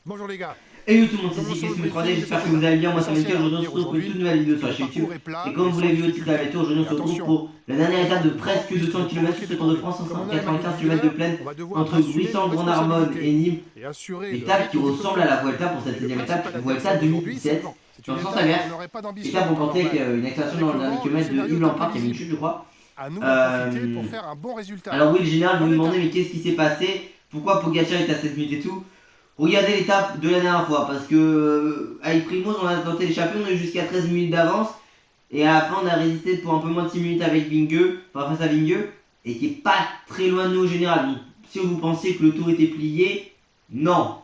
Bonjour les gars. Et yo tout le monde, c'est Cyclisme 3D, j'espère que vous allez bien, moi c'est Mickaël, aujourd'hui on se retrouve pour une toute nouvelle vidéo sur la chaîne YouTube. Et comme vous l'avez vu au titre de la vidéo, aujourd'hui on se retrouve pour la dernière étape de presque 200 km sur ce Tour de France, 195 km de plaine entre Buisson, Grande-Armonne et Nîmes. Étape qui ressemble à la Vuelta pour cette 16e étape, Vuelta 2017, dans le sens inverse. Étape remportée avec une accélération dans le dernier kilomètre de Yves Lampard qui avait une chute je crois. Alors oui, le général, vous me demandez mais qu'est-ce qui s'est passé? Pourquoi Pogacar est à 7 minutes et tout? Regardez l'étape de la dernière fois, parce que avec Primoz on a tenté l'échapper, on a eu jusqu'à 13 minutes d'avance, et à la fin on a résisté pour un peu moins de 6 minutes avec Vingueux, enfin face à Vingueux, et qui est pas très loin de nous au général. Donc si vous pensiez que le tour était plié, non.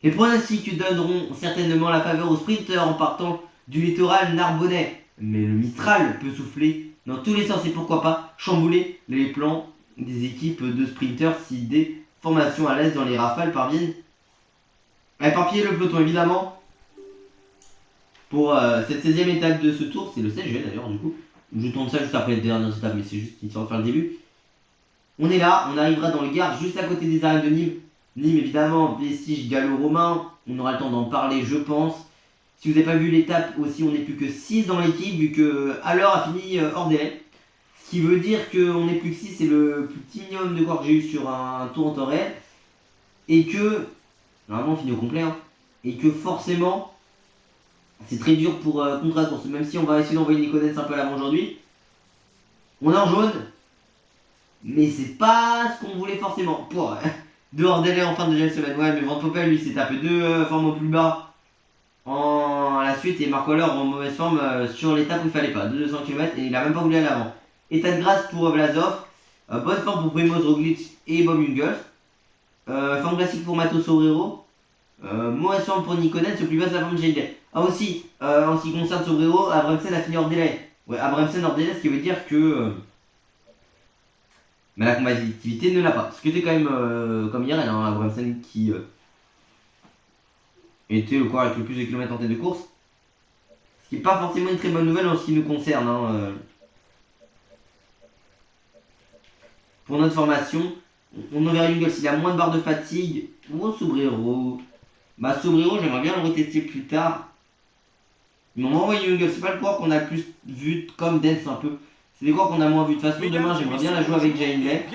Les pronostics donneront certainement la faveur aux sprinteurs en partant du littoral narbonnais, mais le Mistral peut souffler dans tous les sens et pourquoi pas chambouler les plans des équipes de sprinteurs si des formations à l'aise dans les rafales parviennent à éparpiller le peloton évidemment. Pour cette 16e étape de ce tour, c'est le 16 juillet d'ailleurs du coup. Je tourne ça juste après les dernières étapes, mais c'est juste histoire de faire le début. On est là, on arrivera dans le Gard juste à côté des arènes de Nîmes. Nîmes évidemment, vestige gallo-romain, on aura le temps d'en parler je pense. Si vous n'avez pas vu l'étape aussi, on n'est plus que 6 dans l'équipe vu que Haller a fini hors délai. Ce qui veut dire qu'on n'est plus que 6, c'est le plus petit minimum de corps que j'ai eu sur un tour en temps réel. Et que, normalement on finit au complet, hein, et que forcément, c'est très dur pour contre la course. Même si on va essayer d'envoyer Nicolas un peu à l'avant aujourd'hui. On est en jaune, mais c'est pas ce qu'on voulait forcément. Pour deux hors délai en fin de deuxième semaine. Ouais, mais Van Poppel lui s'est tapé deux formes au plus bas en la suite et Marc Waller en mauvaise forme sur l'étape où il fallait pas, de 200 km, et il a même pas voulu aller avant. État de grâce pour Vlasov, bonne forme pour Primoz Roglic et Bob Jungels, forme classique pour Mato Sobrero, mauvaise forme pour Nikonen, c'est plus basse la forme de Jayden. Ah aussi, en ce qui concerne Sobrero, Abrahamsen a fini hors délai. Ouais, Abrahamsen hors délai, ce qui veut dire que mais la combativité ne l'a pas. Ce qui était quand même comme hier, hein, Abrahamsen qui était le corps avec le plus de kilomètres en tête de course. Ce qui n'est pas forcément une très bonne nouvelle en ce qui nous concerne. Hein. Pour notre formation, on enverra Jungels s'il a moins de barres de fatigue. Ou Sobrero. Bah Sobrero, j'aimerais bien le retester plus tard. Mais on va envoyer Jungels, c'est pas le coureur qu'on a le plus vu comme Dance un peu. C'est des coureurs qu'on a moins vu. De toute façon, demain, j'aimerais bien la jouer avec Jay Hindley.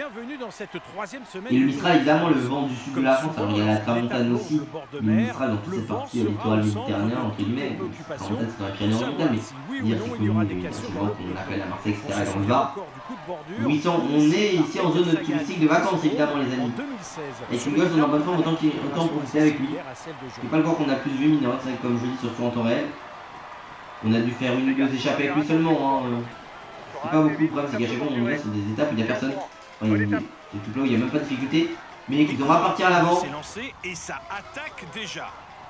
Et le Mistral, évidemment, le vent du sud de la France. Alors, il y a la Tramontane aussi. Mais le Mistral, dans toute cette partie littoral méditerranéen, entre guillemets. La Tramontane, c'est dans la Pyrénées-Orientales, mais dire c'est connu, souvent qu'on appelle à Marseille, etc. Et dans le Var. On est ici en zone touristique de vacances, évidemment, les amis. Et Jungels, on est en bonne forme, autant profiter avec lui. C'est pas le corps qu'on a plus vu, mine, c'est vrai que comme je dis, surtout en temps réel. On a dû faire une ou deux échappées avec lui seulement. Hein. C'est pas beaucoup, le problème c'est qu'à chaque fois on y va sur des étapes où il n'y a personne. Enfin, il y a tout là où il n'y a même pas de difficulté. Mais qui devra partir à l'avant.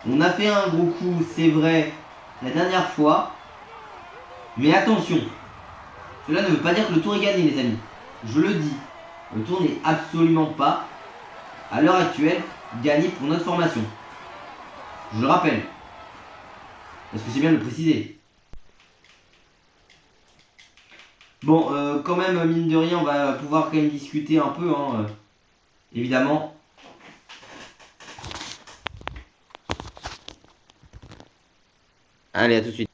On a fait un gros coup, c'est vrai, la dernière fois. Mais attention, cela ne veut pas dire que le tour est gagné les amis. Je le dis, le tour n'est absolument pas, à l'heure actuelle, gagné pour notre formation. Je le rappelle. Parce que c'est bien de le préciser. Bon, quand même, mine de rien, on va pouvoir quand même discuter un peu, hein, évidemment. Allez, à tout de suite.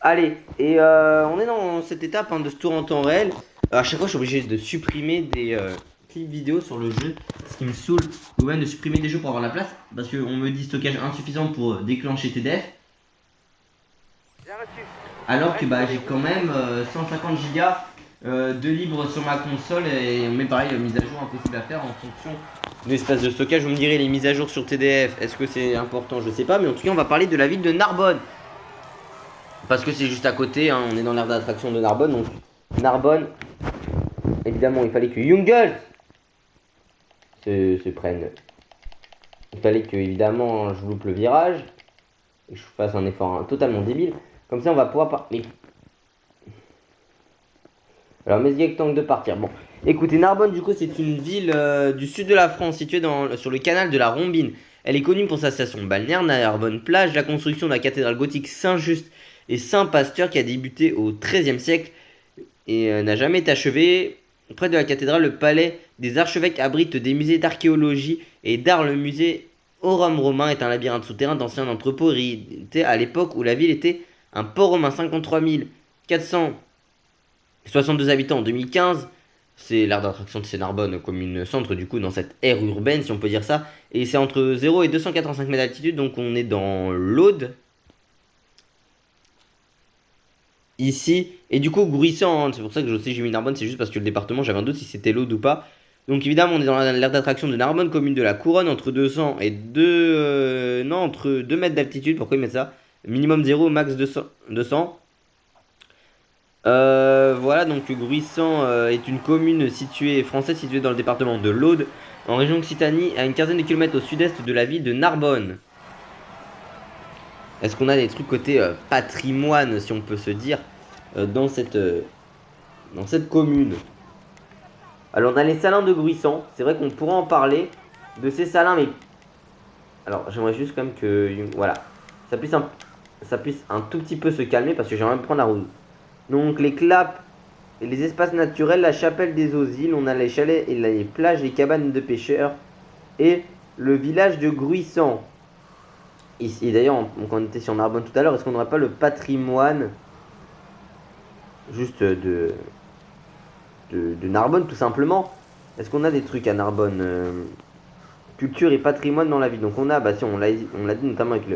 Allez, et on est dans cette étape hein, de ce tour en temps réel. À chaque fois, je suis obligé de supprimer des clips vidéo sur le jeu, ce qui me saoule, ou même de supprimer des jeux pour avoir la place, parce qu'on me dit stockage insuffisant pour déclencher TDF. Alors que bah, j'ai quand même 150 Go de libre sur ma console et on met pareil mise à jour impossible à faire en fonction de l'espace de stockage. Vous me direz les mises à jour sur TDF, est-ce que c'est important? Je sais pas, mais en tout cas on va parler de la ville de Narbonne. Parce que c'est juste à côté, hein, on est dans l'aire d'attraction de Narbonne. Donc Narbonne, évidemment il fallait que Jungels se prenne. Il fallait que évidemment je loupe le virage et que je fasse un effort totalement débile. Comme ça, on va pouvoir partir. Alors, Mesguec tente de partir. Bon, écoutez, Narbonne, du coup, c'est une ville du sud de la France, située sur le canal de la Rombine. Elle est connue pour sa station balnéaire, Narbonne-Plage, la construction de la cathédrale gothique Saint-Just et Saint-Pasteur qui a débuté au XIIIe siècle et n'a jamais été achevée. Près de la cathédrale, le palais des archevêques abrite des musées d'archéologie et d'art. Le musée Aurum romain est un labyrinthe souterrain d'anciens entrepôts hérités à l'époque où la ville était un port romain. 53 462 habitants en 2015. C'est l'aire d'attraction de Narbonne, commune centre du coup dans cette aire urbaine si on peut dire ça. Et c'est entre 0 et 285 mètres d'altitude, donc on est dans l'Aude. Ici, et du coup Gruissant, hein, c'est pour ça que j'ai mis Narbonne, c'est juste parce que le département, j'avais un doute si c'était l'Aude ou pas. Donc évidemment, on est dans l'aire d'attraction de Narbonne, commune de la Couronne, entre 200 et 2... non, entre 2 mètres d'altitude, pourquoi ils mettent ça? Minimum 0, max 200. Voilà, donc Gruissant est une commune française située dans le département de l'Aude, en région Occitanie, à une quinzaine de kilomètres au sud-est de la ville de Narbonne. Est-ce qu'on a des trucs côté patrimoine, si on peut se dire, dans cette commune? Alors, on a les salins de Gruissant. C'est vrai qu'on pourrait en parler de ces salins, mais... Alors, j'aimerais juste quand même que... Voilà. Ça puisse un tout petit peu se calmer, parce que j'aimerais même prendre la route. Donc, les claps et les espaces naturels, la chapelle des Osiles, on a les chalets et les plages et cabanes de pêcheurs, et le village de Gruissant. Et d'ailleurs, quand on était sur Narbonne tout à l'heure, est-ce qu'on n'aurait pas le patrimoine juste de Narbonne tout simplement? Est-ce qu'on a des trucs à Narbonne culture et patrimoine dans la ville? Donc on a, bah si on l'a dit notamment avec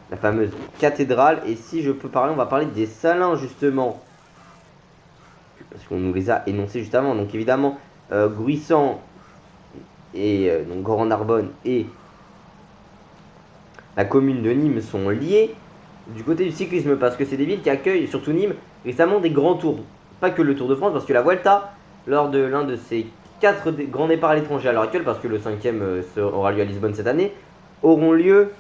la fameuse cathédrale. Et si je peux parler, on va parler des salins justement. Parce qu'on nous les a énoncés juste avant. Donc évidemment, Gruissant et donc Grand Narbonne et la commune de Nîmes sont liées du côté du cyclisme, parce que c'est des villes qui accueillent, surtout Nîmes, récemment des grands tours. Pas que le Tour de France, parce que la Vuelta, lors de l'un de ces 4 grands départs à l'étranger à l'heure actuelle, parce que le 5e aura lieu à Lisbonne cette année, auront lieu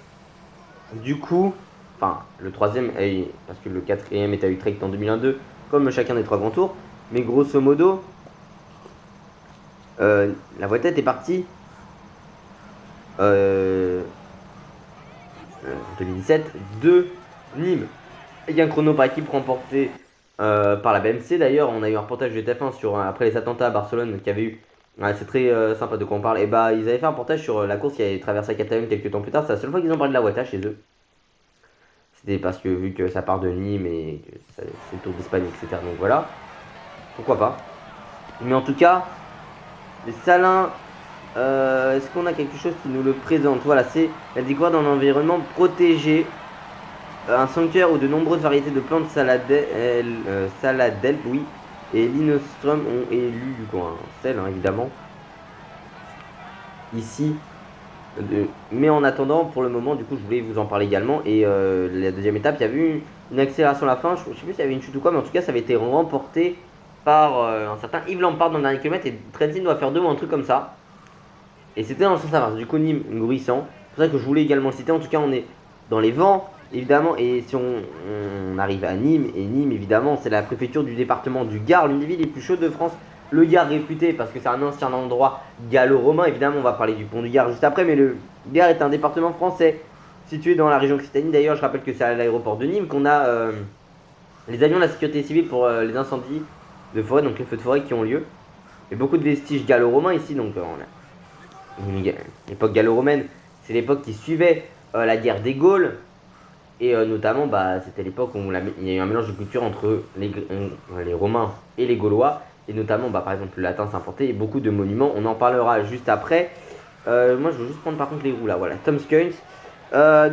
du coup, enfin le 3e, parce que le 4e est à Utrecht en 2022, comme chacun des 3 grands tours, mais grosso modo, la Vuelta était partie en 2017 de Nîmes. Il y a un chrono par équipe remporté par la BMC. D'ailleurs, on a eu un reportage de TF1 après les attentats à Barcelone qui avait eu. C'est très sympa de quoi on parle. Et bah, ils avaient fait un reportage sur la course qui avait traversé la Catalogne quelques temps plus tard. C'est la seule fois qu'ils ont parlé de la Vuelta chez eux. C'était parce que vu que ça part de Nîmes et que c'est le Tour d'Espagne, etc. Donc voilà. Pourquoi pas. Mais en tout cas, les salins. Est-ce qu'on a quelque chose qui nous le présente? Voilà, c'est la découverte d'un environnement protégé. Un sanctuaire où de nombreuses variétés de plantes saladelles, oui, et l'inostrum ont élu du coup un sel, hein, évidemment. Ici. Mais en attendant, pour le moment, du coup, je voulais vous en parler également. Et la deuxième étape, il y avait eu une accélération à la fin. Je sais plus s'il y avait une chute ou quoi, mais en tout cas, ça avait été remporté par un certain Yves Lampard dans le dernier kilomètre. Et Trentin doit faire 2 ou un truc comme ça. Et c'était dans le sens inverse. Du coup, Nîmes, Gruissant. C'est pour ça que je voulais également le citer. En tout cas, on est dans les vents. Évidemment, et si on arrive à Nîmes, et Nîmes évidemment c'est la préfecture du département du Gard, l'une des villes les plus chaudes de France. Le Gard réputé parce que c'est un ancien endroit gallo-romain, évidemment on va parler du pont du Gard juste après, mais le Gard est un département français situé dans la région Occitanie. D'ailleurs je rappelle que c'est à l'aéroport de Nîmes qu'on a les avions de la sécurité civile pour les incendies de forêt, donc les feux de forêt qui ont lieu. Il y a beaucoup de vestiges gallo-romains ici, donc l'époque gallo-romaine, c'est l'époque qui suivait la guerre des Gaules. Et notamment, bah, c'était l'époque où il y a eu un mélange de culture entre les Romains et les Gaulois. Et notamment, bah, par exemple, le latin s'est importé et beaucoup de monuments. On en parlera juste après. Moi, je veux juste prendre par contre les roues là. Voilà, Tom Scoins.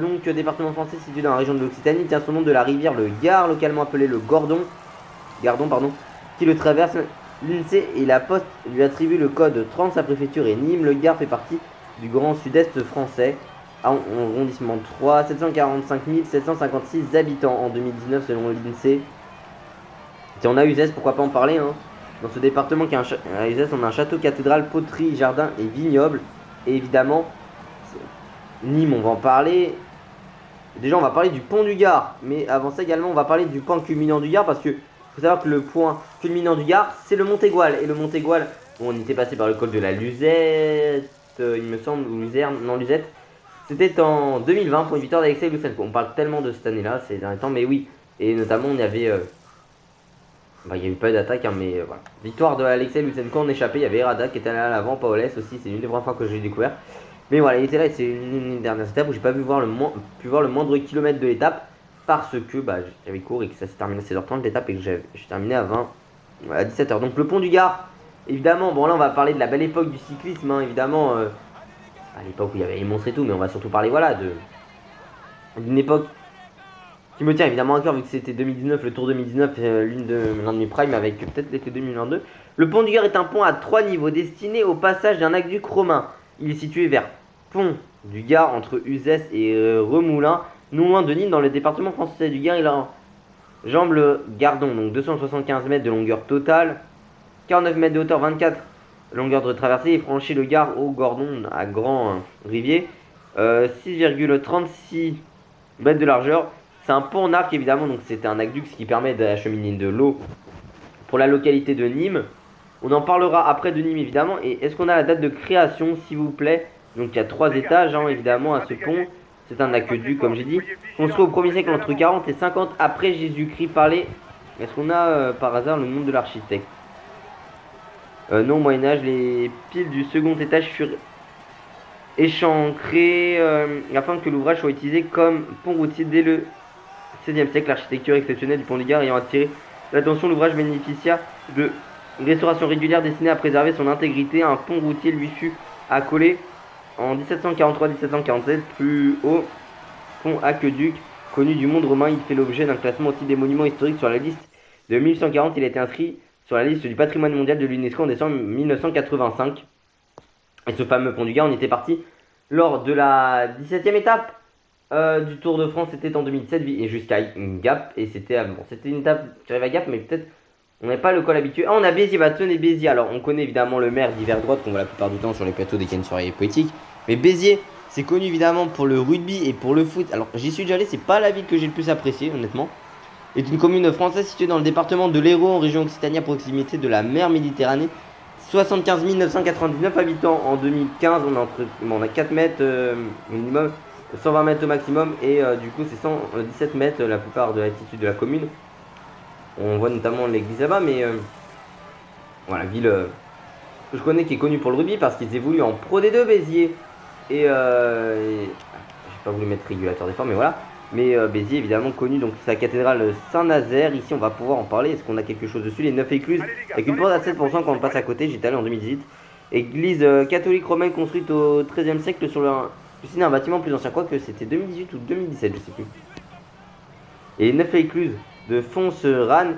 Donc, département français situé dans la région de l'Occitanie, tient son nom de la rivière le Gard, localement appelé le Gardon, qui le traverse. L'INSEE et la Poste lui attribuent le code 30. Sa préfecture est Nîmes. Le Gard fait partie du Grand Sud-Est français. Arrondissement 3, 745 756 habitants en 2019 selon l'INSEE. Si on a Uzès, pourquoi pas en parler, hein. Dans ce département qui a à Uzès, on a un château, cathédrale, poterie, jardin et vignoble. Et évidemment, Nîmes, on va en parler. Déjà, on va parler du pont du Gard. Mais avant ça également, on va parler du point culminant du Gard. Parce que faut savoir que le point culminant du Gard, c'est le Montégoal. Et le Montégoal, on était passé par le col de la Luzette, il me semble, ou Luzerne, non Luzette. C'était en 2020 pour une victoire d'Alexei Loussenko. On parle tellement de cette année-là ces derniers temps, mais oui. Et notamment, on avait Bah, il n'y a eu pas d'attaque, hein, mais voilà. Victoire de Alexei Lutsenko en échappé. Il y avait Rada qui était allé à l'avant, Paoles aussi. C'est une des premières fois que j'ai découvert. Mais voilà, il était là et c'est une dernière étape où j'ai pas pu voir le moindre kilomètre de l'étape parce que bah, j'avais cours et que ça s'est terminé à 16h30 l'étape et que j'ai terminé à 17h. Donc le pont du Gard, évidemment, bon là on va parler de la belle époque du cyclisme, hein, évidemment, à l'époque où il y avait les monstres et tout, mais on va surtout parler voilà d'une époque qui me tient évidemment à cœur vu que c'était 2019, le Tour 2019, l'un de mes primes avec peut-être l'été 2022. Le pont du Gard est un pont à 3 niveaux destiné au passage d'un aqueduc romain. Il est situé vers Pont du Gard entre Uzès et Remoulins, non loin de Nîmes dans le département français du Gard. Il enjambe le Gardon, donc 275 mètres de longueur totale, 49 mètres de hauteur, 24 longueur de traversée et franchit le Gard au Gordon à Grand Rivier, 6,36 mètres de largeur. C'est un pont en arc évidemment, donc c'est un aqueduc qui permet d'acheminer de l'eau pour la localité de Nîmes. On en parlera après de Nîmes évidemment. Et est-ce qu'on a la date de création s'il vous plaît? Donc il y a 3 étages hein, évidemment à ce pont. C'est un aqueduc comme j'ai dit. Construit au 1er siècle entre 40 et 50 après Jésus-Christ par les... Est-ce qu'on a par hasard le nom de l'architecte? Non, au Moyen-Âge, les piles du second étage furent échancrées afin que l'ouvrage soit utilisé comme pont routier dès le XVIe siècle. L'architecture exceptionnelle du pont du Gard ayant attiré l'attention, l'ouvrage bénéficia de restauration régulière destinée à préserver son intégrité. Un pont routier lui fut accolé en 1743-1747, plus haut pont aqueduc connu du monde romain. Il fait l'objet d'un classement au titre des monuments historiques sur la liste de 1840. Il a été inscrit sur la liste du patrimoine mondial de l'UNESCO en décembre 1985. Et ce fameux pont du Gard, on était parti lors de la 17e étape du Tour de France. C'était en 2007 et jusqu'à Gap. Et c'était une étape qui arrive à Gap, mais peut-être on n'avait pas le col habitué. Ah, on a Béziers, bah tenez Béziers. Alors on connaît évidemment le maire d'hiver droite qu'on voit la plupart du temps sur les plateaux dès qu'il y a une soirée poétique. Mais Béziers, c'est connu évidemment pour le rugby et pour le foot. Alors j'y suis déjà allé, c'est pas la ville que j'ai le plus appréciée honnêtement. C'est une commune française située dans le département de l'Hérault en région Occitanie à proximité de la mer Méditerranée. 75 999 habitants en 2015. On a 4 mètres minimum, 120 mètres au maximum et du coup c'est 117 mètres la plupart de l'altitude de la commune. On voit notamment l'église là-bas, mais voilà, ville que je connais qui est connue pour le rugby parce qu'ils évoluent en Pro D2 Béziers. Et j'ai pas voulu mettre régulateur d'effort, mais voilà. Mais Béziers évidemment connu, donc sa cathédrale Saint-Nazaire. Ici on va pouvoir en parler. Est-ce qu'on a quelque chose dessus? Les 9 écluses avec une porte à 7% quand on passe à côté. J'étais allé en 2018. Église catholique romaine construite au XIIIe siècle sur un bâtiment plus ancien, quoique c'était 2018 ou 2017, je sais plus. Et 9 écluses de Fonce-Ranne,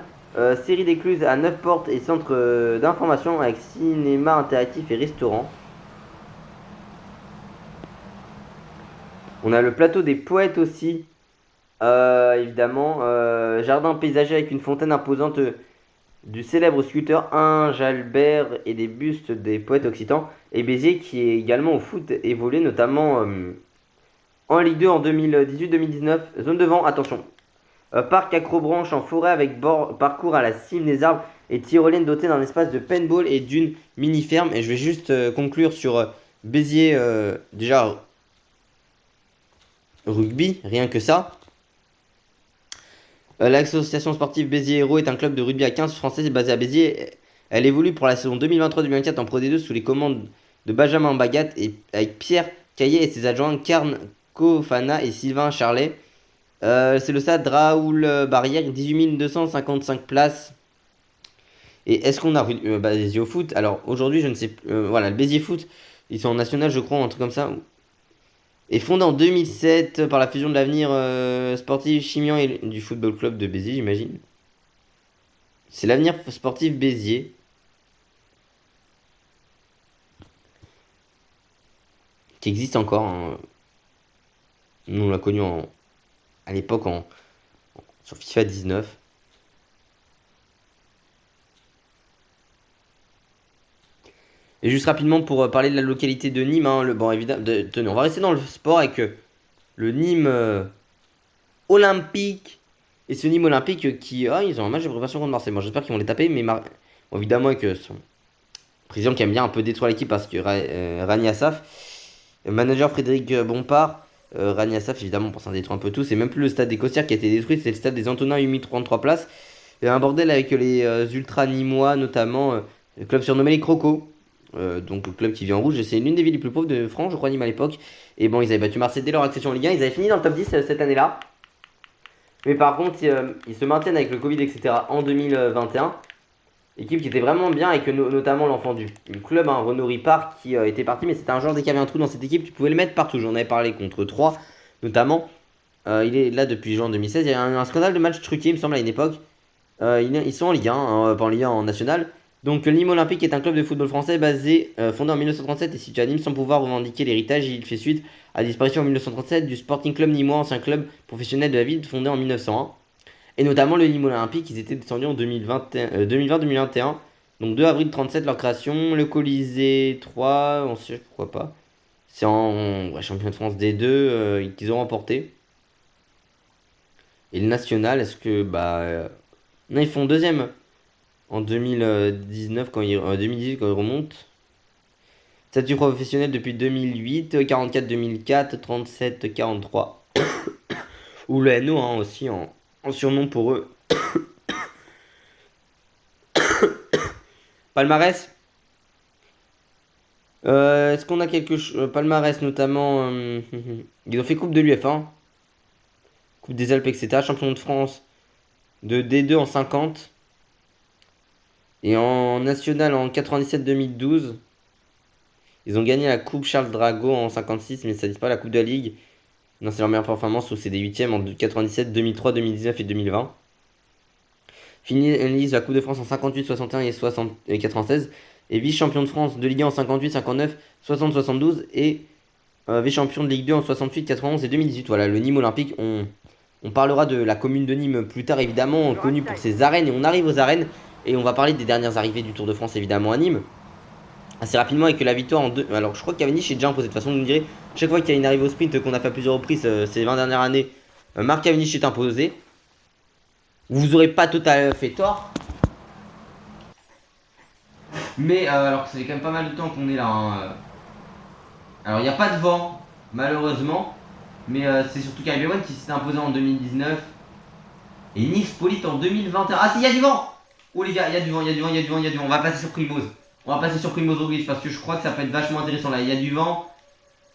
série d'écluses à 9 portes et centre d'information avec cinéma interactif et restaurant. On a le plateau des poètes aussi, évidemment. Jardin paysager avec une fontaine imposante du célèbre sculpteur Injalbert et des bustes des poètes occitans. Et Béziers qui est également au foot évolué notamment en Ligue 2 en 2018-2019. Zone de vent, attention. Parc Acrobranche en forêt avec parcours à la cime des arbres et tyrolienne dotée d'un espace de paintball et d'une mini-ferme. Et je vais juste conclure sur Béziers, déjà rugby, rien que ça. L'association sportive Béziers Hérault est un club de rugby à 15 français basé à Béziers. Elle évolue pour la saison 2023-2024 en Pro D2 sous les commandes de Benjamin Bagat et avec Pierre Caillet et ses adjoints Karn Kofana et Sylvain Charlet. C'est le stade Raoul Barrière, 18 255 places. Et est-ce qu'on a Béziers au foot? Alors aujourd'hui, je ne sais plus. Voilà, le Béziers foot, ils sont en national, je crois, un truc comme ça. Et fondé en 2007 par la fusion de l'avenir sportif Chimian et du football club de Béziers, j'imagine. C'est l'avenir sportif Béziers. Qui existe encore. Hein. Nous, on l'a connu à l'époque sur FIFA 19. Et juste rapidement pour parler de la localité de Nîmes, hein, évidemment, tenez, on va rester dans le sport avec le Nîmes olympique. Et ce Nîmes olympique qui, ils ont un match de préparation contre Marseille. Bon, j'espère qu'ils vont les taper, mais bon, évidemment avec son président qui aime bien un peu détruire l'équipe parce que Rani Assaf, manager Frédéric Bompard, Rani Assaf évidemment pour s'en détruire un peu tous. C'est même plus le stade des Costières qui a été détruit, c'est le stade des Antonins 8 33 places. Il y a un bordel avec les ultras nîmois, notamment le club surnommé les Crocos. Donc le club qui vit en rouge, c'est l'une des villes les plus pauvres de France, je crois, Nîmes à l'époque. Et bon, ils avaient battu Marseille dès leur accession en Ligue 1, ils avaient fini dans le top 10 cette année-là. Mais par contre, ils se maintiennent avec le Covid, etc. en 2021. Équipe qui était vraiment bien avec notamment l'enfant du club, hein, Renaud Ripard, qui était parti, mais c'était un joueur dès qu'il y avait un trou dans cette équipe, tu pouvais le mettre partout. J'en avais parlé contre 3 notamment. Il est là depuis juin 2016. Il y a un scandale de match truqué, il me semble, à une époque. Ils sont en Ligue 1, hein, pas en Ligue 1, en national. Donc Nîmes Olympique est un club de football français fondé en 1937 et situé à Nîmes sans pouvoir revendiquer l'héritage. Il fait suite à la disparition en 1937 du Sporting Club Nîmois, ancien club professionnel de la ville fondé en 1901. Et notamment le Nîmes Olympique, ils étaient descendus en 2020-2021. Donc 2 avril 37 leur création. Le Colisée 3, on sait pourquoi pas. C'est en championnat de France D2 qu'ils ont remporté. Et le national, est-ce que non, ils font deuxième en 2019 2018 quand ils remontent. Statut professionnel depuis 2008, 44 2004, 37 43. Ou le NO hein, aussi en surnom pour eux. Palmarès. Est-ce qu'on a quelque chose palmarès notamment ils ont fait coupe de l'UEFA, coupe des Alpes, etc. Champion de France de D2 en 50 et en national en 97-2012. Ils ont gagné la coupe Charles Drago en 56, mais ça dit pas la coupe de la Ligue. Non, c'est leur meilleure performance où c'est des 8e en 97, 2003, 2019 et 2020. Finalise la Coupe de France en 58, 61 et 96. Et vice-champion de France de Ligue 1 en 58, 59, 60, 72. Et vice-champion de Ligue 2 en 68, 91 et 2018. Voilà, le Nîmes Olympique. On parlera de la commune de Nîmes plus tard, évidemment, connue pour ses arènes. Et on arrive aux arènes. Et on va parler des dernières arrivées du Tour de France, évidemment, à Nîmes. Assez rapidement, avec la victoire en 2. Alors, je crois que Cavendish est déjà imposé. De toute façon, vous me direz, chaque fois qu'il y a une arrivée au sprint qu'on a fait à plusieurs reprises ces 20 dernières années, Marc Cavendish est imposé. Vous aurez pas tout à fait tort. Mais alors que ça fait quand même pas mal de temps qu'on est là. Hein. Alors il n'y a pas de vent, malheureusement. Mais c'est surtout Caleb Ewan qui s'est imposé en 2019. Et Nils Polite en 2021. Ah si, il y a du vent. Oh les gars, il y a du vent, il y a du vent, il y a du vent, il y a du vent. On va passer sur Primoz. On va passer sur Primoz Roglic parce que je crois que ça peut être vachement intéressant là. Il y a du vent.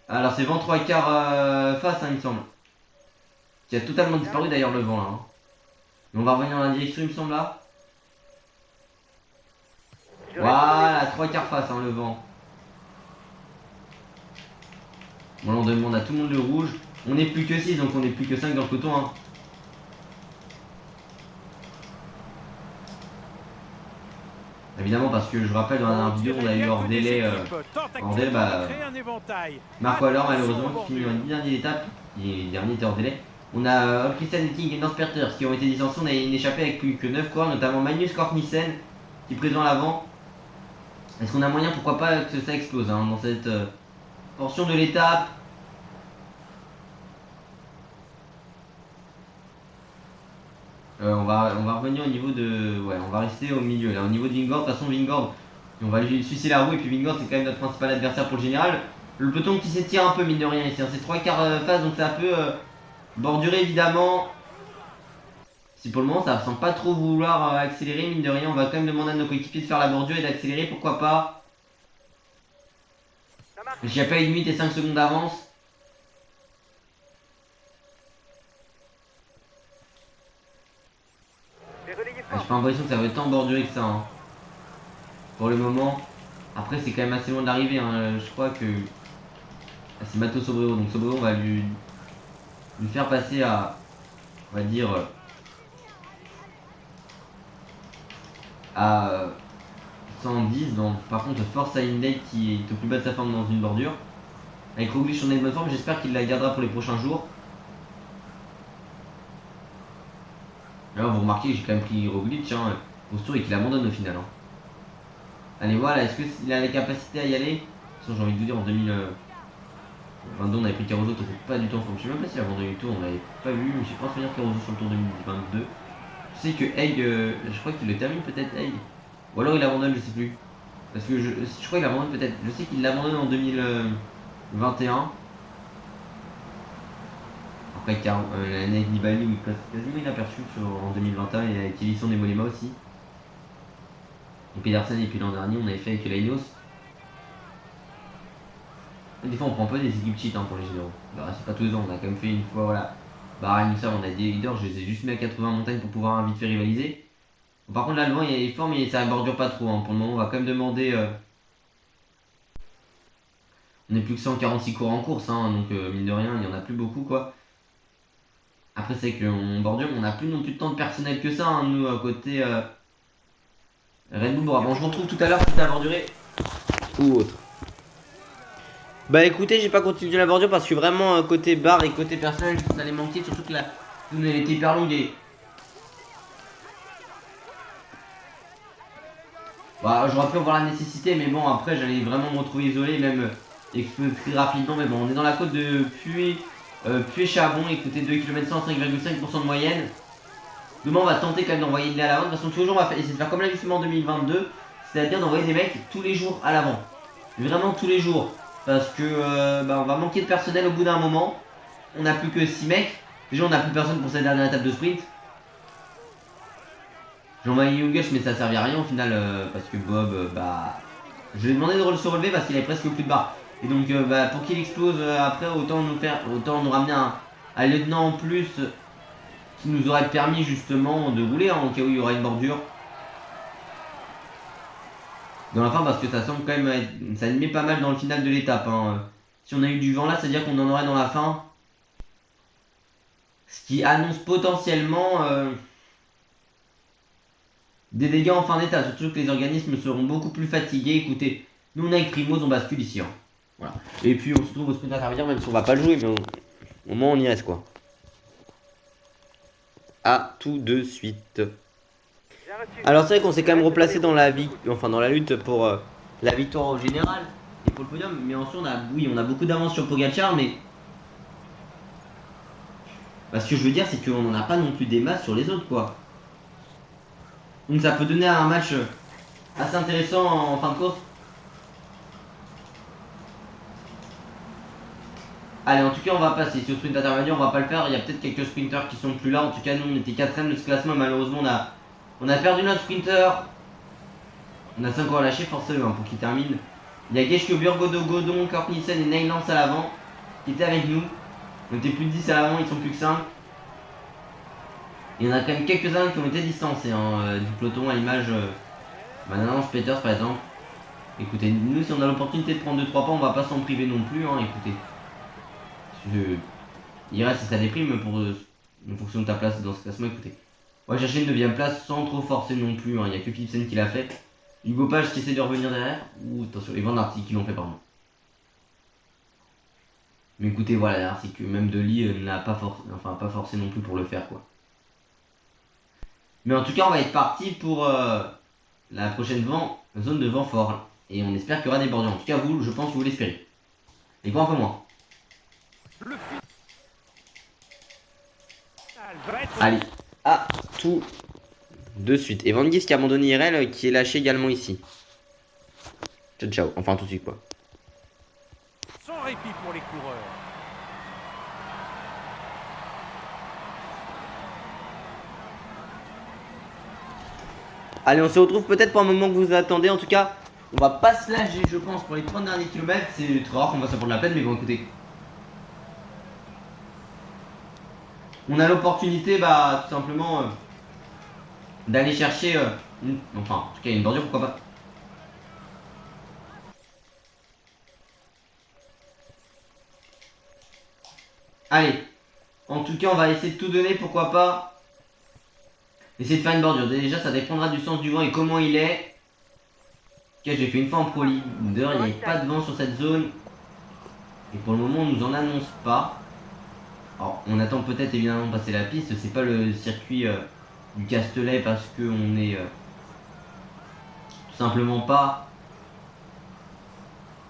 Alors c'est vent 3 quarts face, hein, il me semble. Qui a totalement disparu d'ailleurs le vent là. Hein. Mais on va revenir dans la direction, il me semble là. Voilà, 3 quarts face, hein, le vent. Bon, là, on demande à tout le monde le rouge. On n'est plus que 6, donc on n'est plus que 5 dans le peloton. Hein. Évidemment, parce que je rappelle, dans la dernière vidéo, on a eu hors délai. Marco alors, malheureusement, qui finit en dernière étape. Et le dernier était hors délai. On a Christian King et Nance Perters qui ont été licenciés. On a une échappée avec plus que 9 coureurs, notamment Magnus Kornissen qui est présent à l'avant. Est-ce qu'on a moyen, pourquoi pas, que ça explose hein, dans cette portion de l'étape. On va revenir au niveau de... Ouais, on va rester au milieu là, au niveau de Vingord. De toute façon, Vingord, on va lui sucer la roue. Et puis Vingord, c'est quand même notre principal adversaire pour le général. Le peloton qui s'étire un peu, mine de rien, ici. Hein, c'est 3 quarts phase, donc ça peut bordurer évidemment. Si pour le moment ça ne semble pas trop vouloir accélérer, mine de rien, on va quand même demander à nos coéquipiers de faire la bordure et d'accélérer, pourquoi pas. J'ai pas une minute et 5 secondes d'avance. J'ai pas l'impression que ça va être tant borduré que ça. Hein. Pour le moment. Après, c'est quand même assez loin d'arriver. Hein. Je crois que. Ah, c'est Mato Sobrero. Donc Sobrero, on va lui faire passer à. On va dire. À 110. Donc, par contre, Force Index qui est au plus bas de sa forme dans une bordure. Avec Roglic, on est de bonne forme. J'espère qu'il la gardera pour les prochains jours. Là, vous remarquez que j'ai quand même pris Roglic hein, au tour et qu'il abandonne au final. Hein. Allez, voilà, est-ce qu'il a la capacité à y aller? Sinon, j'ai envie de vous dire, en 2022, on avait pris Caruso, donc pas du tout en forme. Je sais même pas s'il a abandonné le tour, on l'avait pas vu, mais j'ai pas souvenir Caruso sur le tour 2022. Je sais que Haig, je crois qu'il le termine peut-être, Haig. Ou alors il abandonne, je sais plus. Parce que je crois qu'il abandonne peut-être. Je sais qu'il l'abandonne en 2021. Par Après l'année de Nibali où il passe quasiment inaperçu en 2021 et avec Elisson et Molema aussi. Et Pedersen et puis l'an dernier on avait fait avec Lainos. Des fois on prend un peu des équipes cheat pour les généraux. Bah, c'est pas tous les ans, on a quand même fait une fois voilà. Bah ça on a des leaders, je les ai juste mis à 80 montagnes pour pouvoir vite fait rivaliser. Bon, par contre là le vent il est fort mais ça bordure pas trop. Pour le moment on va quand même demander. On n'est plus que 146 cours en course, donc mine de rien il y en a plus beaucoup quoi. Après c'est qu'on bordure, on n'a plus non plus tant de personnel que ça, nous à côté Red Bull. Bon je vous retrouve tout à l'heure si à bordurer ou autre. Bah écoutez, j'ai pas continué la bordure parce que vraiment côté barre et côté personnel ça allait manquer, surtout que la zone elle était hyper longue et... Bah j'aurais pu en voir la nécessité mais bon après j'allais vraiment me retrouver isolé, même exploser très rapidement. Mais bon on est dans la côte de Puy-Charbon, écoutez 2 km 5,5% de moyenne. Demain on va tenter quand même d'envoyer de lait à l'avant. De toute façon tous les jours on va essayer de faire comme l'investissement en 2022, c'est-à-dire d'envoyer des mecs tous les jours à l'avant. Vraiment tous les jours. Parce que on va manquer de personnel au bout d'un moment. On n'a plus que 6 mecs. Déjà on n'a plus personne pour cette dernière étape de sprint. J'ai envoyé Youngush mais ça servait à rien au final parce que Bob je lui ai demandé de se relever parce qu'il avait presque plus de barre. Et donc pour qu'il explose après autant nous ramener un lieutenant en plus qui nous aurait permis justement de rouler au cas où il y aura une bordure. Dans la fin parce que ça semble quand même ça met pas mal dans le final de l'étape. Si on a eu du vent là, c'est-à-dire qu'on en aurait dans la fin. Ce qui annonce potentiellement des dégâts en fin d'état, surtout que les organismes seront beaucoup plus fatigués. Écoutez, nous on a avec Primoz, on bascule ici. Voilà. Et puis on se trouve au sprint intermédiaire, même si on va pas le jouer, mais au moins on y reste quoi. À tout de suite. Alors c'est vrai qu'on s'est quand même replacé dans la lutte pour la victoire au général et pour le podium, mais ensuite on a beaucoup d'avance sur Pogacar, mais ce que je veux dire c'est qu'on n'en a pas non plus des masses sur les autres quoi. Donc ça peut donner un match assez intéressant en fin de course. Allez, en tout cas on va passer. Si au sprint intermédiaire on va pas le faire, il y a peut-être quelques sprinters qui sont plus là. En tout cas nous on était 4ème de ce classement, malheureusement on a perdu notre sprinter. On a 5 ans à lâcher forcément pour qu'il termine. Il y a Geschke, Burgodo, Godon, Kortnissen et Neylands à l'avant qui étaient avec nous. On était plus de 10 à l'avant, ils sont plus que 5. Il y en a quand même quelques-uns qui ont été distancés du peloton, à l'image Nance Peters par exemple. Écoutez, nous si on a l'opportunité de prendre 2-3 pas, on va pas s'en priver non plus, écoutez. Il reste, ça serait des primes pour en fonction de ta place dans ce classement, écoutez. On va chercher une 9ème place sans trop forcer non plus, il n'y a que Philipsen qui l'a fait. Hugo Page qui essaie de revenir derrière. Ouh, attention, les Van Aert qui l'ont fait pardon. Mais écoutez, voilà, c'est que même Deli n'a pas forcé non plus pour le faire quoi. Mais en tout cas, on va être parti pour la prochaine zone de vent fort. Et on espère qu'il y aura des bordures. En tout cas, vous, je pense que vous l'espérez. Et quoi un peu moins. Allez, à tout de suite. Et Van Gys qui a abandonné IRL qui est lâché également ici. Ciao, ciao. Enfin, tout de suite quoi. Sans répit pour les coureurs. Allez, on se retrouve peut-être pour un moment que vous attendez. En tout cas, on va pas se lâcher, je pense, pour les 30 derniers kilomètres. C'est très rare qu'on va se prendre la peine, mais bon, écoutez. On a l'opportunité, tout simplement, d'aller chercher en tout cas, une bordure, pourquoi pas. Allez, en tout cas, on va essayer de tout donner, pourquoi pas. Essayer de faire une bordure. Déjà, ça dépendra du sens du vent et comment il est. Ok, j'ai fait une fois en Pro Leader, il n'y avait pas de vent sur cette zone. Et pour le moment, on nous en annonce pas. Alors, on attend peut-être évidemment de passer la piste. C'est pas le circuit du Castellet parce qu'on est tout simplement pas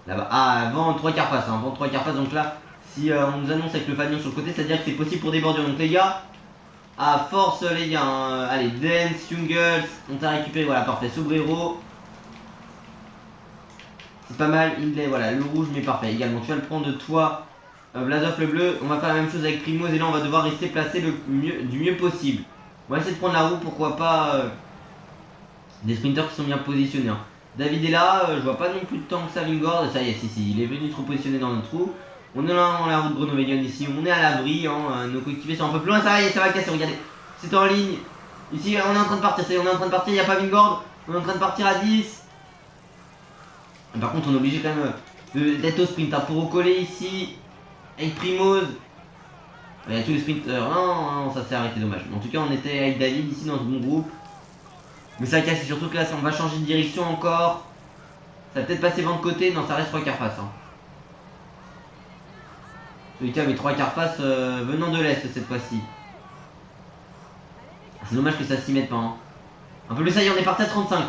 là-bas. Ah, vent 3 quarts face, vent 3 quarts face. Donc là, si on nous annonce avec le Fagnon sur le côté, c'est-à-dire que c'est possible pour des bordures. Donc les gars, à force les gars, allez, Dance, Jungles, on t'a récupéré, voilà, parfait, Sobrero. C'est pas mal, Hindley, voilà, le rouge mais parfait. Également, tu vas le prendre de toi, Vlasov le bleu, on va faire la même chose avec Primoz et là on va devoir rester placé du mieux possible. On va essayer de prendre la roue, pourquoi pas des sprinters qui sont bien positionnés. Hein. David est là, je vois pas non plus de temps que ça Vingord, ça y est, si, il est venu se repositionner dans le trou. On est là dans la route grenobélienne ici, on est à l'abri, hein, nos coéquipiers sont un peu plus loin, ça y est, ça va casser, regardez. C'est en ligne, ici on est en train de partir, on est en train de partir, il n'y a pas Vingord, on est en train de partir à 10. Par contre on est obligé quand même d'être au sprint, hein, pour recoller ici, avec Primoz. Il y a tous les sprinters, non, ça s'est arrêté, dommage. En tout cas on était avec David ici dans ce bon groupe. Mais ça casse, c'est surtout que là on va changer de direction encore. Ça va peut-être passer vent de côté, non ça reste 3 quarts face. Hein. Celui qui a mes 3 quarts face venant de l'Est cette fois-ci. C'est dommage que ça s'y mette pas. Hein. Un peu plus ça y est, on est parti à 35.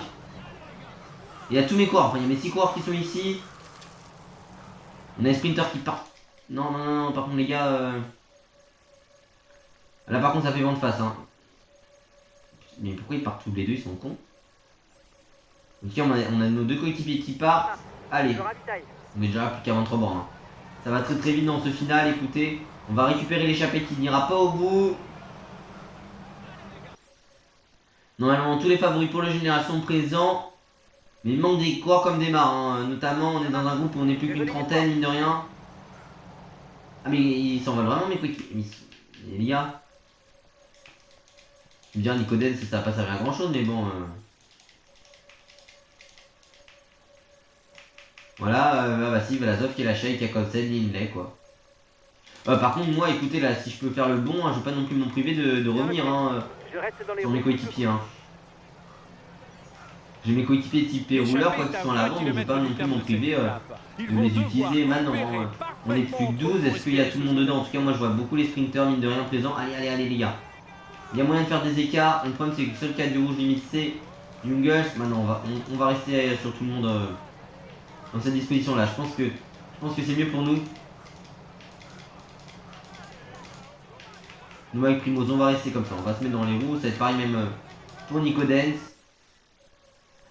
Il y a tous mes coureurs, enfin il y a mes 6 coureurs qui sont ici. On a les sprinters qui partent. Non, non, non, par contre les gars... Là par contre ça fait vent de face. Hein. Mais pourquoi ils partent tous les deux, ils sont cons. Ok, on a nos 2 coéquipiers qui partent. Allez, on est déjà à plus qu'à 23 bornes. Hein. Ça va très très vite dans ce final, écoutez. On va récupérer l'échappée qui n'ira pas au bout. Normalement tous les favoris pour le général sont présents. Mais il manque des coureurs comme des marres. Hein. Notamment on est dans un groupe où on n'est plus qu'une trentaine, mine de rien. Ah mais ils s'en veulent vraiment mes coéquipiers. Les gars. Je veux dire Nicodène ça va pas servir à grand chose mais bon. Voilà, bah si, Vlasov qui est lâché avec Jakobsen et Inlay quoi. Par contre moi écoutez là si je peux faire le bon, hein, je veux pas non plus m'en priver de revenir hein, sur mes coéquipiers. Hein. J'ai mes coéquipiers typés rouleurs quoi qui sont à l'avant, donc je veux pas non plus m'en priver de les utiliser maintenant. Hein. On est plus que 12, est-ce qu'il y a tout le monde dedans? En tout cas moi je vois beaucoup les sprinters mine de rien présents. Allez, allez, allez les gars. Il y a moyen de faire des écarts, le problème c'est que le seul cas du rouge limite c'est Jungles. Maintenant on va rester sur tout le monde dans cette disposition là. Je pense que c'est mieux pour nous. Nous avec Primoz on va rester comme ça, on va se mettre dans les roues, ça va être pareil même pour Nicodens.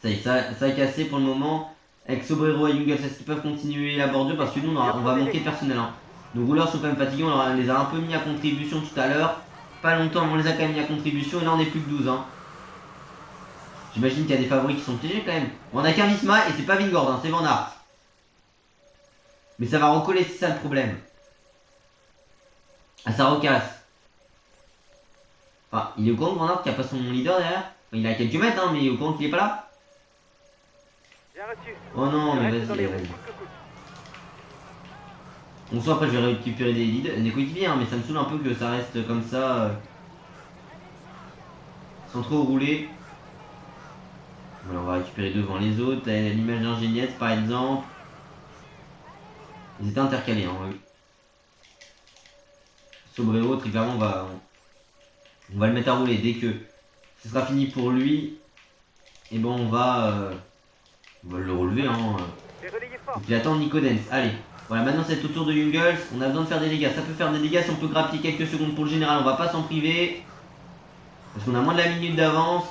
Ça y est, ça a cassé pour le moment. Avec Sobrero et Jungles, est-ce qu'ils peuvent continuer la bordure? Parce que nous on va manquer de personnel. Hein. Nos rouleurs sont quand même fatigués, on les a un peu mis à contribution tout à l'heure. Pas longtemps mais on les a quand même mis à contribution et là on est plus que 12. Hein. J'imagine qu'il y a des favoris qui sont piégés quand même. Bon, on a qu'un Visma et c'est pas Vingord, hein, c'est Van Aert. Mais ça va recoller, c'est ça le problème. Ah ça recasse. Enfin, il est au courant de Van Aert qu'il n'y a pas son leader derrière. Enfin, il est à quelques mètres hein, mais il est au courant qu'il est pas là. Oh non mais vas-y. Bon soit après je vais récupérer des coéquipiers hein, mais ça me saoule un peu que ça reste comme ça. Sans trop rouler. Voilà, on va récupérer devant les autres. L'image d'Ingéniette par exemple. Ils étaient intercalés hein, oui. Sobrero, très clairement on va le mettre à rouler dès que ce sera fini pour lui. Et bon on va le relever hein. Et puis attendre Nicodens. Allez. Voilà, maintenant c'est au tour de Jungles. On a besoin de faire des dégâts. Ça peut faire des dégâts si on peut grappiller quelques secondes pour le général. On va pas s'en priver. Parce qu'on a moins de la minute d'avance.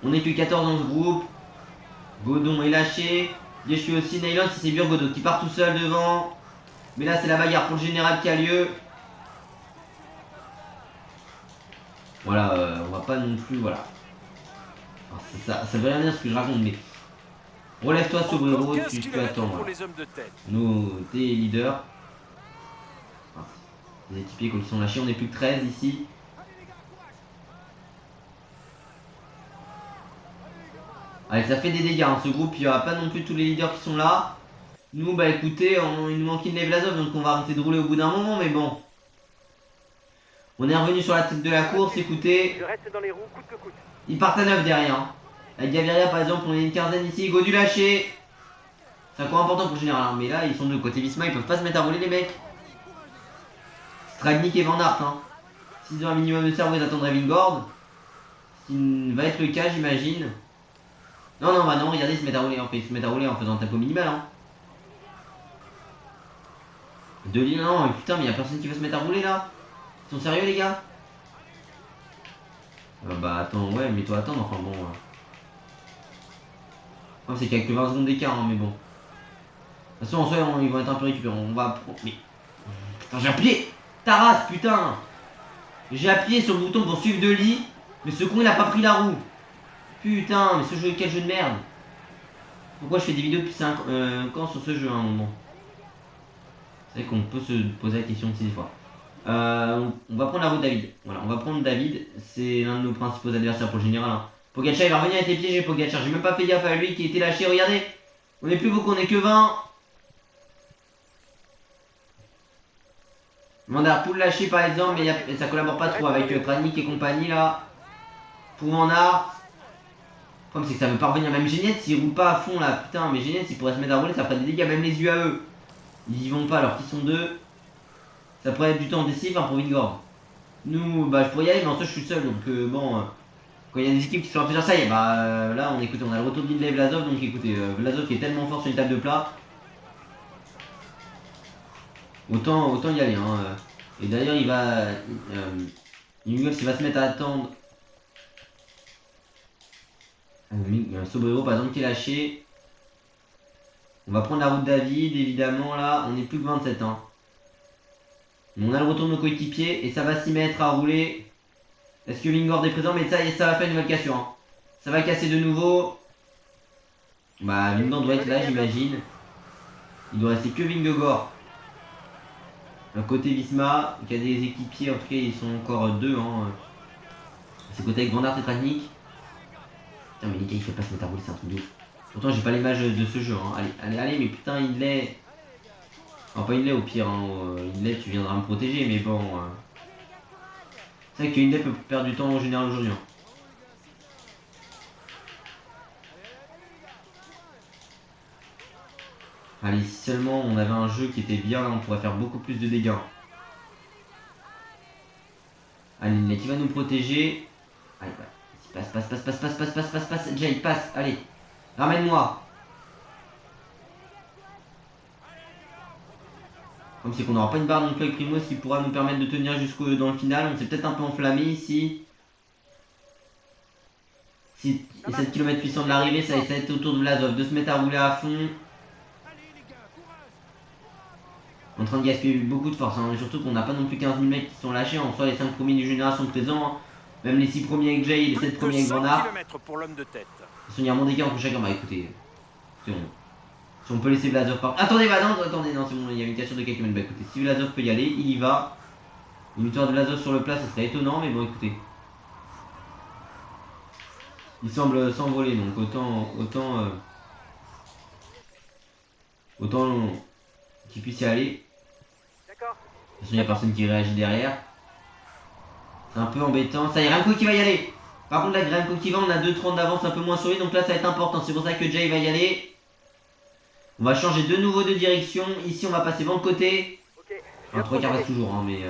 On n'est que 14 dans ce groupe. Godon est lâché. Je suis aussi. Nylon, si c'est Burgodo qui part tout seul devant. Mais là c'est la bagarre pour le général qui a lieu. Voilà, on va pas non plus. Voilà. Ça veut rien dire ce que je raconte, mais. Relève-toi Sobrero, tu attends. Voilà. Nous, t'es leader. Les équipiers quand ils sont lâchés, on est plus que 13 ici. Allez, ça fait des dégâts, hein. Ce groupe, il n'y aura pas non plus tous les leaders qui sont là. Nous, bah écoutez, il nous manque une Vlasov, donc on va arrêter de rouler au bout d'un moment, mais bon. On est revenu sur la tête de la course, écoutez. Ils partent à 9 derrière. Hein. Avec Gaviria par exemple, on est une quinzaine ici, go du lâcher. C'est encore important pour le général, hein. Mais là ils sont de côté Visma, ils peuvent pas se mettre à rouler les mecs. Stragnik et Van Aert. Hein. S'ils ont un minimum de cerveau, ils attendraient Vingord. Ce qui va être le cas, j'imagine. Non, non, bah non, regardez, ils se mettent à rouler en fait, ils se mettent à rouler en faisant un tempo minimal. Hein. Non, mais putain, mais y'a personne qui veut se mettre à rouler là. Ils sont sérieux les gars? Bah attends, ouais, mais toi attends, enfin bon. C'est qu'avec 20 secondes d'écart, hein, mais bon. De toute façon, en soi, ils vont être un peu récupérés. On va. Mais Attends, j'ai appuyé. Taras, putain. J'ai appuyé sur le bouton pour suivre de lit. Mais ce con il a pas pris la roue. Putain, mais ce jeu, quel jeu de merde. Pourquoi je fais des vidéos depuis 5 ans sur ce jeu à un moment? C'est vrai qu'on peut se poser la question aussi des fois. On va prendre la route David. Voilà, on va prendre David. C'est l'un de nos principaux adversaires pour le général. Hein. Pogacar il va revenir, il a été piégé. Pogacar, j'ai même pas fait gaffe à lui qui était lâché. Regardez, on est plus beaucoup, on est que 20. Mandarpool lâché par exemple, mais ça collabore pas trop avec Tranik et compagnie là. Pour Van Aert. Le problème c'est que ça veut pas revenir. Même Geniet s'il roule pas à fond là, putain, mais Geniet s'il pourrait se mettre à rouler, ça ferait des dégâts, même les UAE. Ils y vont pas alors qu'ils sont deux. Ça pourrait être du temps décisif hein, pour Vingord. Nous, bah je pourrais y aller, mais en soi je suis seul donc bon. Quand il y a des équipes qui sont à plusieurs, ça y est, bah là on écoute, on a le retour de Lindley Vlasov, donc écoutez, Vlasov qui est tellement fort sur une table de plat. Autant y aller hein. Et d'ailleurs il va. Newell's il va se mettre à attendre. Sobrero par exemple qui est lâché. On va prendre la route David, évidemment là, on est plus que 27 hein. On a le retour de nos coéquipiers et ça va s'y mettre à rouler. Est-ce que Vingord est présent? Mais ça va faire une nouvelle cassure hein. Ça va casser de nouveau. Bah Vingord doit être là j'imagine. Il doit rester que Vingegaard. Un côté Visma, qui a des équipiers, en tout cas ils sont encore deux hein. C'est côté avec Van Aert et Tranik. Putain mais Nika il fait pas se mettre à rouler, c'est un truc de ouf. Pourtant j'ai pas l'image de ce jeu hein. Allez mais putain il l'est. Enfin pas il l'est au pire hein. Il l'est tu viendras me protéger mais bon. C'est vrai que Hindley peut perdre du temps en général aujourd'hui hein. Allez si seulement on avait un jeu qui était bien là on pourrait faire beaucoup plus de dégâts. Allez Hindley qui va nous protéger. Allez bah. Passe. Jay, passe, allez. Ramène-moi. Comme c'est qu'on n'aura pas une barre non plus avec Primoz qui pourra nous permettre de tenir jusqu'au dans le final. On s'est peut-être un peu enflammé ici. Si les 7 km puissants de l'arrivée, ça va être autour de Vlasov. De se mettre à rouler à fond. En train de gaspiller beaucoup de force. Hein. Surtout qu'on n'a pas non plus 15 000 mecs qui sont lâchés. En soi, les 5 premiers du général sont présents. Hein. Même les 6 premiers avec Jay et les 7 premiers avec Van Aert. Il y a un bon écart entre chacun. Bah écoutez, c'est bon. Si on peut laisser Vlasov par... Attendez, bah non, attendez, non, c'est bon, il y a une cassure de quelques mètres. Bah écoutez, si Vlasov peut y aller, il y va. Une victoire de Vlasov sur le plat, ça serait étonnant, mais bon écoutez. Il semble s'envoler, donc autant qu'il puisse y aller. De toute façon, il n'y a personne qui réagit derrière. C'est un peu embêtant. Ça y est, Remco qui va y aller. Par contre, là, Remco qui va, on a 2,30 d'avance, un peu moins sur lui. Donc là, ça va être important. C'est pour ça que Jay va y aller. On va changer de nouveau de direction. Ici, on va passer vent de côté. Un 3 quarts passe toujours, hein, mais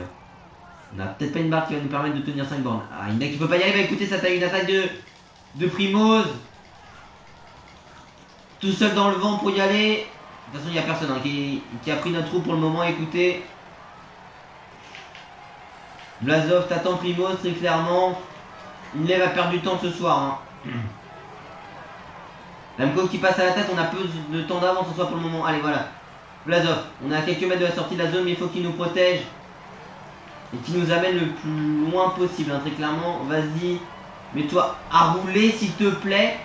on a peut-être pas une barre qui va nous permettre de tenir 5 bornes. Ah, il y en a qui peut pas y aller. Bah écoutez, ça taille une attaque de Primoz. Tout seul dans le vent pour y aller. De toute façon, il n'y a personne hein, qui a pris notre roue pour le moment. Écoutez. Vlasov t'attend Primoz très clairement. Hindley va perdre du temps ce soir. Hein. Remco qui passe à la tête, on a peu de temps d'avance en soi pour le moment. Allez voilà. Vlasov, on est à quelques mètres de la sortie de la zone, mais il faut qu'il nous protège. Et qu'il nous amène le plus loin possible, hein, très clairement. Vas-y, mets-toi à rouler s'il te plaît.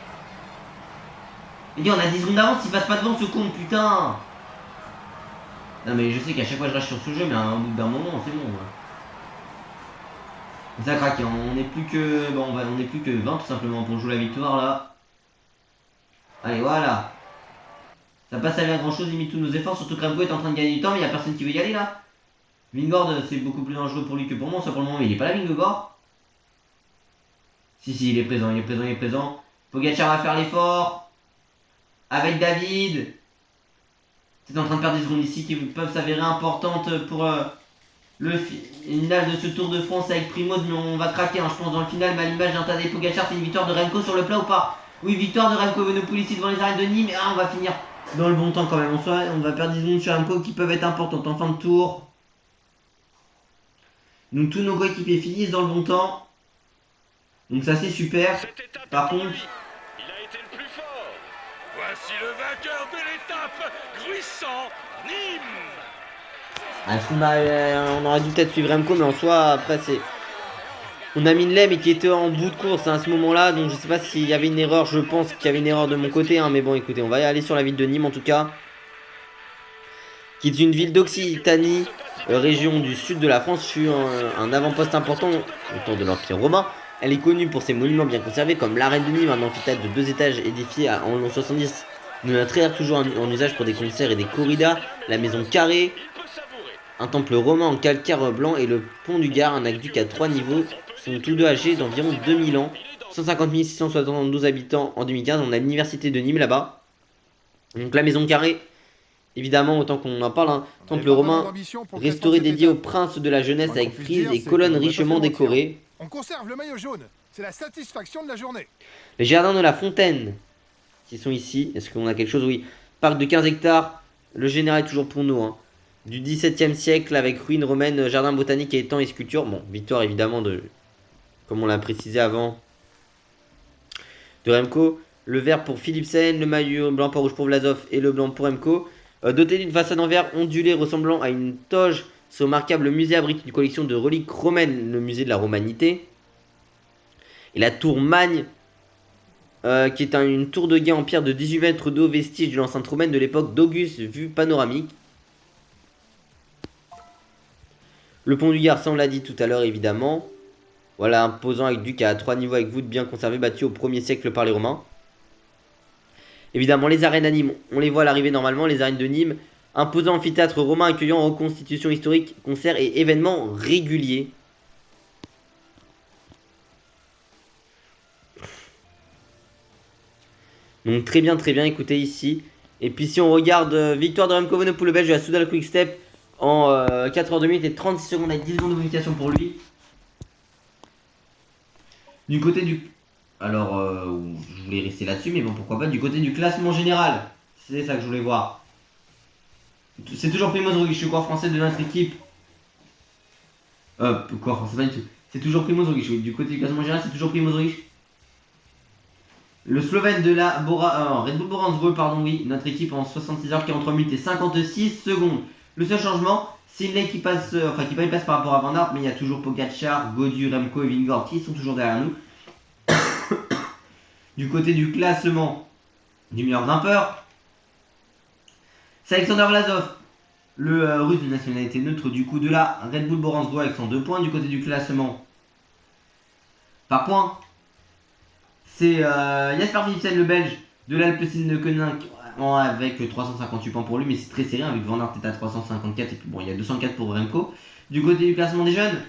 Et dit on a 10 secondes d'avance, il passe pas devant ce con, putain. Non mais je sais qu'à chaque fois je reste sur ce jeu, mais à un bout d'un moment, c'est bon. Ouais. Ça craque, hein. On n'est plus que. Bon, on n'est plus que 20 tout simplement pour jouer la victoire là. Allez, voilà. Ça passe à rien grand chose, limite tous nos efforts, surtout que Remco est en train de gagner du temps, mais il n'y a personne qui veut y aller là. Vingord, c'est beaucoup plus dangereux pour lui que pour moi, ça pour le moment, mais il est pas là, Vingegaard. Si, il est présent, il est présent. Pogacar va faire l'effort. Avec David. C'est en train de perdre des secondes ici qui peuvent s'avérer importantes pour le final de ce Tour de France avec Primoz, mais on va craquer, hein, je pense, dans le final. Mais à l'image d'un Tadej Pogacar, c'est une victoire de Remco sur le plat ou pas? Oui, victoire de Remco Evenepoel ici devant les arrêts de Nîmes, mais on va finir dans le bon temps quand même. En soi, on va perdre 10 secondes sur Remco qui peuvent être importantes en fin de tour. Donc tous nos coéquipiers finissent dans le bon temps. Donc ça c'est super. Par contre, il a été le plus fort. Voici le vainqueur de l'étape, Gruissant, Nîmes. Est-ce qu'on on aurait dû peut-être suivre Remco, mais en soi, après, c'est. On a mis Lem et qui était en bout de course à ce moment-là, donc je sais pas s'il y avait une erreur, je pense qu'il y avait une erreur de mon côté, hein, mais bon, écoutez, on va y aller sur la ville de Nîmes en tout cas, qui est une ville d'Occitanie, région du sud de la France, fut un avant-poste important au temps de l'Empire romain. Elle est connue pour ses monuments bien conservés, comme l'arène de Nîmes, un amphithéâtre de 2 étages édifié en l'an 70, de notre ère, toujours en usage pour des concerts et des corridas, la maison carrée, un temple romain en calcaire blanc et le pont du Gard, un aqueduc à 3 niveaux, sont tous deux âgés d'environ 2000 ans. 150 672 habitants en 2015. On a l'université de Nîmes là-bas. Donc la maison carrée, évidemment, autant qu'on en parle, hein, temple romain restauré dédié au prince de la jeunesse avec frises et colonnes richement décorées. On conserve le maillot jaune. C'est la satisfaction de la journée. Les jardins de la Fontaine, qui sont ici. Est-ce qu'on a quelque chose? Oui. Parc de 15 hectares. Le général est toujours pour nous. Hein. Du XVIIe siècle avec ruines romaines, jardin botanique et étangs et sculptures. Bon, victoire évidemment de, comme on l'a précisé avant, de Remco. Le vert pour Philipsen, le maillot blanc pour rouge pour Vlasov et le blanc pour Remco. Doté d'une façade en verre ondulée ressemblant à une toge, ce remarquable musée abrite une collection de reliques romaines, le musée de la romanité. Et la tour Magne, qui est une tour de guet en pierre de 18 mètres d'eau, vestige de l'enceinte romaine de l'époque d'Auguste, vue panoramique. Le pont du Gard, ça on l'a dit tout à l'heure évidemment. Voilà, imposant aqueduc à 3 niveaux avec voûte bien conservée, bâti au 1er siècle par les Romains. Évidemment, les arènes à Nîmes, on les voit à l'arrivée normalement, les arènes de Nîmes. Imposant amphithéâtre romain accueillant reconstitution historique, concerts et événements réguliers. Donc très bien, écoutez ici. Et puis si on regarde victoire de Remco Evenepoel, le belge à Soudal Quick Step en 4h2 minutes et 36 secondes avec 10 secondes de bonification pour lui. Du côté du... Alors, je voulais rester là-dessus, mais bon, pourquoi pas. Du côté du classement général, c'est ça que je voulais voir. C'est toujours Primoz Roglic, le coureur français de notre équipe. Coureur français, pas du tout. C'est toujours Primoz Roglic, oui. Du côté du classement général, c'est toujours Primoz Roglic. Le Slovène de la Red Bull Boransgö, pardon, oui. Notre équipe en 66h, 43 minutes et 56 secondes. Le seul changement, c'est Lay qui passe, qui passe par rapport à Van Aert, mais il y a toujours Pogacar, Gaudu, Remco et Vingegaard qui sont toujours derrière nous. Du côté du classement du meilleur grimpeur, c'est Alexander Vlasov, le russe de nationalité neutre du coup de la Red Bull Boransgö avec 102 points. Du côté du classement par points, c'est Jasper Philipsen, le belge de l'Alpecin de Koninck avec 358 points pour lui, mais c'est très serré, avec Van Aert est à 354 et puis bon, il y a 204 pour Remco. Du côté du classement des jeunes,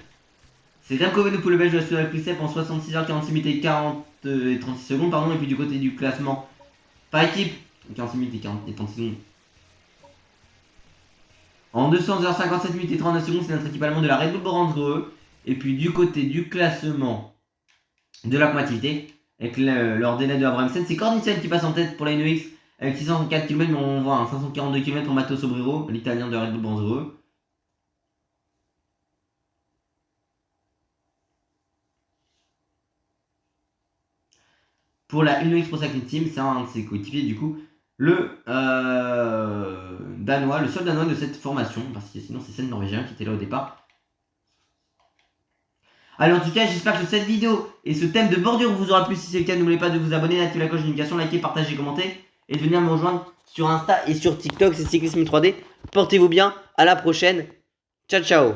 c'est Remco Evenepoel, le belge de la Soudal Quick Step en 66h, 46 minutes et 36 secondes, pardon. Et puis du côté du classement par équipe, 46 minutes et 36 secondes. En 200h57 minutes et 39 secondes, c'est notre équipe allemande de la Red Bull Boransgö. Et puis du côté du classement de la combativité, avec leur délai de Abrahamsen, c'est Cornissen qui passe en tête pour la NOX avec 604 km, mais on voit 542 km pour Matteo Sobrero, l'italien de Red Bull Boransgö. Pour la NOX Pro Cycling Team, c'est un de ses coéquipiers du coup, le Danois, le seul Danois de cette formation, parce que sinon c'est celle norvégien qui était là au départ. Allez, en tout cas, j'espère que cette vidéo et ce thème de bordure vous aura plu. Si c'est le cas, n'oubliez pas de vous abonner, d'activer la cloche de notification, liker, partager, commenter et de venir me rejoindre sur Insta et sur TikTok, c'est Cyclisme 3D. Portez-vous bien, à la prochaine, ciao ciao.